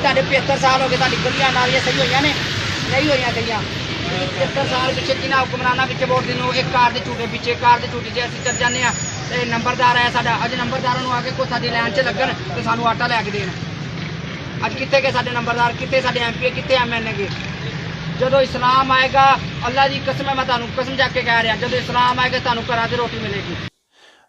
ਤੁਹਾਡੇ 75 ਸਾਲ ਹੋ ਗਏ, ਤੁਹਾਡੀ ਗਲੀਆਂ ਨਾਲੀਆਂ ਸਹੀ ਹੋਈਆਂ ਨੇ? ਨਹੀਂ ਹੋਈਆਂ ਗਈਆਂ। 75 ਸਾਲ ਪਿੱਛੇ ਕਿਹਨਾਂ ਹੁਕਮਰਾਨਾਂ ਪਿੱਛੇ ਵੋਟ ਦੇਣੋ, ਇੱਕ ਕਾਰ ਦੇ ਝੂਟੇ ਪਿੱਛੇ, ਕਾਰ ਦੇ ਝੂਟੇ 'ਚ ਅਸੀਂ ਚੱਲ ਜਾਂਦੇ ਆ ਤੇ ਨੰਬਰਦਾਰ ਆਇਆ ਸਾਡਾ। ਅੱਜ ਨੰਬਰਦਾਰਾਂ ਨੂੰ ਆ ਕੇ ਕੋਈ ਸਾਡੀ ਲਾਈਨ 'ਚ ਲੱਗਣ ਤੇ ਸਾਨੂੰ ਆਟਾ ਲੈ ਕੇ ਦੇਣ। ਅੱਜ ਕਿੱਥੇ ਗਏ ਸਾਡੇ ਨੰਬਰਦਾਰ, ਕਿੱਥੇ ਸਾਡੇ MP, ਕਿੱਥੇ MNA ਗਏ? ਜਦੋਂ ਇਸਲਾਮ ਆਏਗਾ, ਅੱਲਾ ਦੀ ਕਸਮ ਹੈ, ਮੈਂ ਤੁਹਾਨੂੰ ਕਸਮ ਜਾ ਕੇ ਕਹਿ ਰਿਹਾ, ਜਦੋਂ ਇਸਲਾਮ ਆਏਗਾ ਤੁਹਾਨੂੰ ਘਰਾਂ 'ਚ ਰੋਟੀ ਮਿਲੇਗੀ।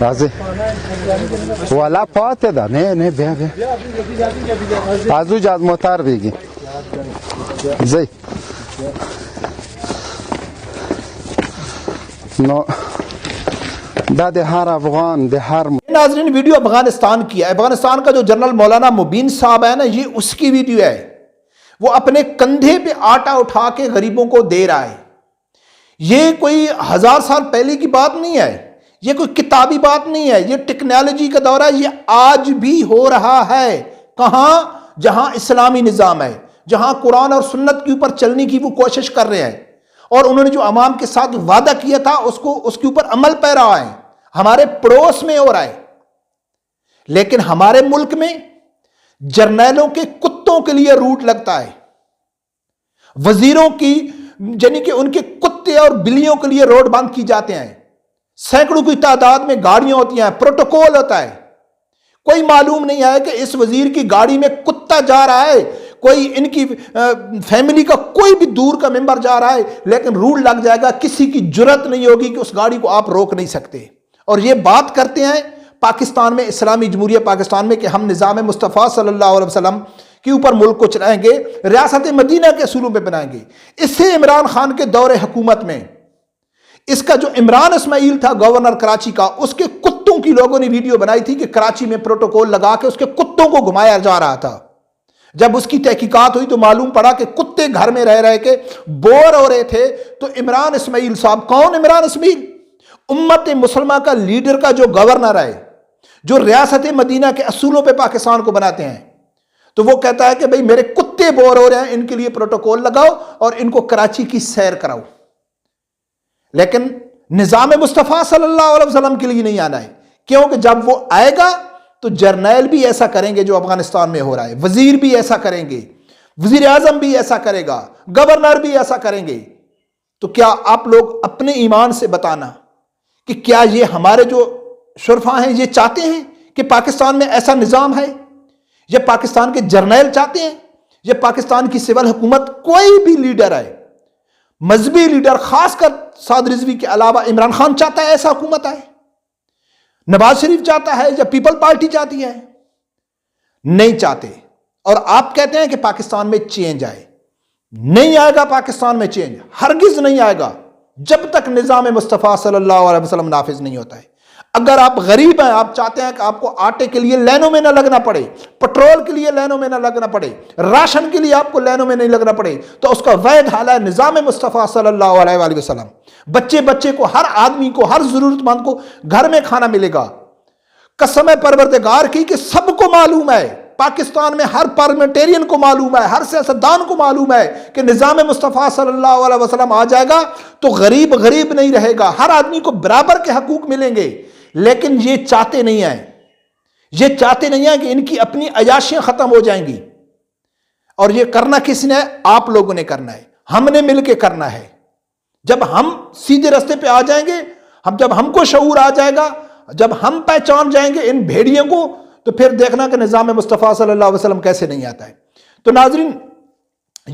راځي ولا پاتې ده نه بیا ازو جاد موتار دیږي زي نو دا د هر افغان د هر ناظرین ویڈیو افغانستان کی ہے۔ افغانستان کا جو جنرل مولانا مبین صاحب ہے نا، یہ اس کی ویڈیو ہے۔ وہ اپنے کندھے پہ آٹا اٹھا کے غریبوں کو دے رہا ہے۔ یہ کوئی 1000 سال پہلے کی بات نہیں ہے، یہ کوئی کتابی بات نہیں ہے، یہ ٹیکنالوجی کا دور ہے۔ یہ آج بھی ہو رہا ہے۔ کہاں؟ جہاں اسلامی نظام ہے، جہاں قرآن اور سنت کے اوپر چلنے کی وہ کوشش کر رہے ہیں، اور انہوں نے جو عوام کے ساتھ وعدہ کیا تھا اس کے اوپر عمل پہ رہا ہے۔ ہمارے پڑوس میں ہو رہا ہے، لیکن ہمارے ملک میں جرنیلوں کے کتوں کے لیے روٹ لگتا ہے، وزیروں کی یعنی کہ ان کے کتے اور بلیوں کے لیے روڈ بند کی جاتے ہیں، سینکڑوں کی تعداد میں گاڑیاں ہوتی ہیں، پروٹوکول ہوتا ہے۔ کوئی معلوم نہیں ہے کہ اس وزیر کی گاڑی میں کتا جا رہا ہے، کوئی ان کی فیملی کا کوئی بھی دور کا ممبر جا رہا ہے، لیکن رول لگ جائے گا، کسی کی جرت نہیں ہوگی کہ اس گاڑی کو آپ روک نہیں سکتے۔ اور یہ بات کرتے ہیں پاکستان میں، اسلامی جمہوریہ پاکستان میں، کہ ہم نظام مصطفیٰ صلی اللہ علیہ وسلم کے اوپر ملک کو چلائیں گے، ریاست مدینہ کے اصولوں پہ بنائیں گے۔ اس سے عمران خان کے دور حکومت میں اس کا جو عمران اسماعیل تھا گورنر کراچی کا، اس کے کتوں کی لوگوں نے ویڈیو بنائی تھی کہ کراچی میں پروٹوکول لگا کے اس کے کتوں کو گھمایا جا رہا تھا۔ جب اس کی تحقیقات ہوئی تو معلوم پڑا کہ کتے گھر میں رہ کے بور ہو رہے تھے، تو عمران اسماعیل صاحب، کون عمران اسماعیل؟ امت مسلمہ کا لیڈر کا جو گورنر ہے، جو ریاست مدینہ کے اصولوں پہ پاکستان کو بناتے ہیں، تو وہ کہتا ہے کہ بھئی میرے کتے بور ہو رہے ہیں، ان کے لیے پروٹوکول لگاؤ اور ان کو کراچی کی سیر کراؤ۔ لیکن نظام مصطفیٰ صلی اللہ علیہ وسلم کے لیے نہیں آنا ہے، کیونکہ جب وہ آئے گا تو جرنیل بھی ایسا کریں گے جو افغانستان میں ہو رہا ہے، وزیر بھی ایسا کریں گے، وزیر اعظم بھی ایسا کرے گا، گورنر بھی ایسا کریں گے۔ تو کیا آپ لوگ اپنے ایمان سے بتانا کہ کیا یہ ہمارے جو شرفاء ہیں یہ چاہتے ہیں کہ پاکستان میں ایسا نظام ہے؟ یہ پاکستان کے جرنیل چاہتے ہیں؟ یہ پاکستان کی سول حکومت، کوئی بھی لیڈر ہے، مذہبی لیڈر، خاص کر سعد رضوی کے علاوہ عمران خان چاہتا ہے ایسا حکومت آئے؟ نواز شریف چاہتا ہے یا پیپل پارٹی چاہتی ہے؟ نہیں چاہتے۔ اور آپ کہتے ہیں کہ پاکستان میں چینج آئے، نہیں آئے گا پاکستان میں چینج، ہرگز نہیں آئے گا جب تک نظام مصطفیٰ صلی اللہ علیہ وسلم نافذ نہیں ہوتا ہے۔ اگر آپ غریب ہیں، آپ چاہتے ہیں کہ آپ کو آٹے کے لیے لائنوں میں نہ لگنا پڑے، پٹرول کے لیے لائنوں میں نہ لگنا پڑے، راشن کے لیے آپ کو لائنوں میں نہیں لگنا پڑے، تو اس کا واحد حل ہے نظام مصطفیٰ صلی اللہ علیہ وآلہ وسلم۔ بچے کو، ہر آدمی کو، ہر ضرورت مند کو گھر میں کھانا ملے گا۔ قسم پروردگار کی کہ سب کو معلوم ہے، پاکستان میں ہر پارلیمنٹیرین کو معلوم ہے، ہر سیاستدان کو معلوم ہے کہ نظام مصطفیٰ صلی اللہ علیہ وسلم آ جائے گا تو غریب نہیں رہے گا، ہر آدمی کو برابر کے حقوق ملیں گے۔ لیکن یہ چاہتے نہیں ہیں کہ ان کی اپنی عیاشیاں ختم ہو جائیں گی۔ اور یہ کرنا کس نے ہے؟ آپ لوگوں نے کرنا ہے، ہم نے مل کے کرنا ہے۔ جب ہم سیدھے راستے پہ آ جائیں گے، جب ہم کو شعور آ جائے گا، جب ہم پہچان جائیں گے ان بھیڑیوں کو، تو پھر دیکھنا کہ نظام مصطفیٰ صلی اللہ علیہ وسلم کیسے نہیں آتا ہے۔ تو ناظرین،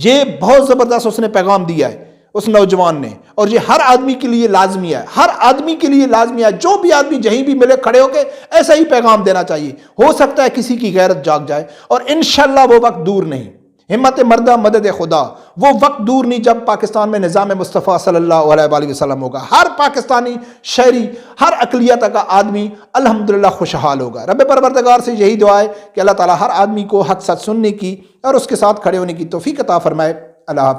یہ بہت زبردست اس نے پیغام دیا ہے اس نوجوان نے، اور یہ ہر آدمی کے لیے لازمی ہے، ہر آدمی کے لیے لازمی ہے، جو بھی آدمی جہیں بھی ملے کھڑے ہو کے ایسا ہی پیغام دینا چاہیے۔ ہو سکتا ہے کسی کی غیرت جاگ جائے، اور انشاءاللہ وہ وقت دور نہیں، ہمت مردہ مدد خدا، وہ وقت دور نہیں جب پاکستان میں نظام مصطفیٰ صلی اللہ علیہ وآلہ وسلم ہوگا۔ ہر پاکستانی شہری، ہر اقلیت کا آدمی الحمدللہ خوشحال ہوگا۔ رب پروردگار سے یہی دعا ہے کہ اللہ تعالیٰ ہر آدمی کو حق سچ سننے کی اور اس کے ساتھ کھڑے ہونے کی توفیق عطا فرمائے۔ اللہ حافظ۔